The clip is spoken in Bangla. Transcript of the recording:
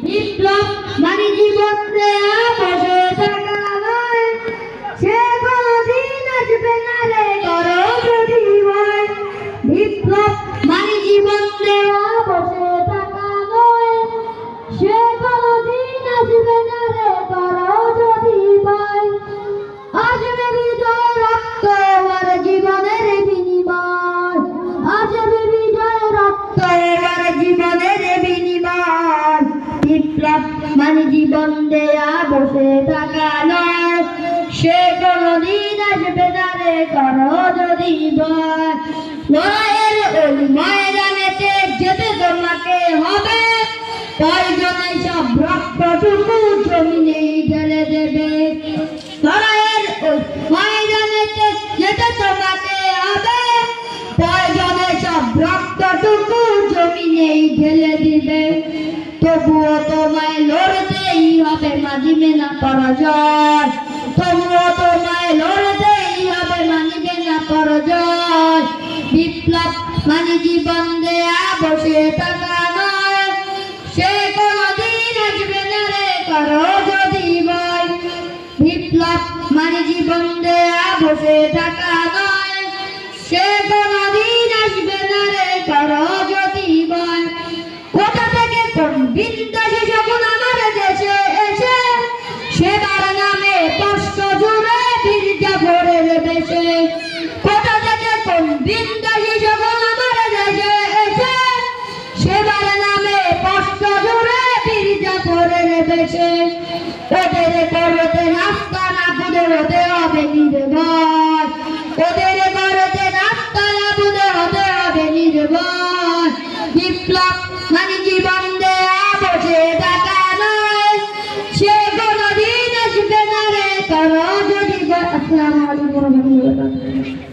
বিপ্লব মানে জীবন দেয়া বসে থাকা নয়, সে কোনদিন আসবে না রে করো যদি ভয়। বিপ্লব মানে জীবন দেয়া বসে থাকা নয়, সে কোনদিন আসবে না রে করো যদি ভয়। আসবে বিজয় রক্ত আমার জীবনের বিনিময়, আসবে বিজয় রক্ত আমার জীবনের বিনিময়। বিপ্লব মানে জীবন দেয়া বসে থাকা নয়, সে কোনদিন আসবে না রে করো যদি ভয়। লড়াইয়ের ওই ময়দানেতে যেতে তোমাকে হবে, প্রয়োজনে সব রক্তটুকু জমিনেই ঢেলে দেবে। লড়াইয়ের ওই ময়দানেতে যেতে তোমাকে হবে, প্রয়োজনে সব রক্তটুকু জমিনেই ঢেলে দিবে। তবুও তোমায় লড়তেই হবে, মানিবে না পরাজয়। তবুও তোমায় লড়তেই হবে, মানিবে না পরাজয়। বিপ্লব মানে জীবন দেয়া বসে থাকা নয়, সে কোনদিন আসবে না রে করো যদি ভয়। বিপ্লব মানে জীবন দেয়া বসে থাকা নয়, সে কোনদিন আসবে না রে করো যদি ভয়। কোথা থেকে কোন বিদ্বেষী যখন আমার দেশে এসে, সেবার নামে কষ্ট জুড়ে বীরজা ভরে বেশে। কোথা থেকে কোন বিদ্বেষী যখন আমার দেশে এসে, সেবার নামে কষ্ট জুড়ে বীরজা ভরে বেশে। ওদের করতে রাস্তা না বুঝে হতে হবে নির্ভয়, ওদের করতে রাস্তা না বুঝে হতে হবে নির্ভয়। বিপ্লব মানে জীবন দেয়া বসে থাকা নয়, সে কোনদিন আসবে না রে করো যদি ভয়। আসসালামু আলাইকুম ওয়া রাহমাতুল্লাহি ওয়া বারাকাতুহু।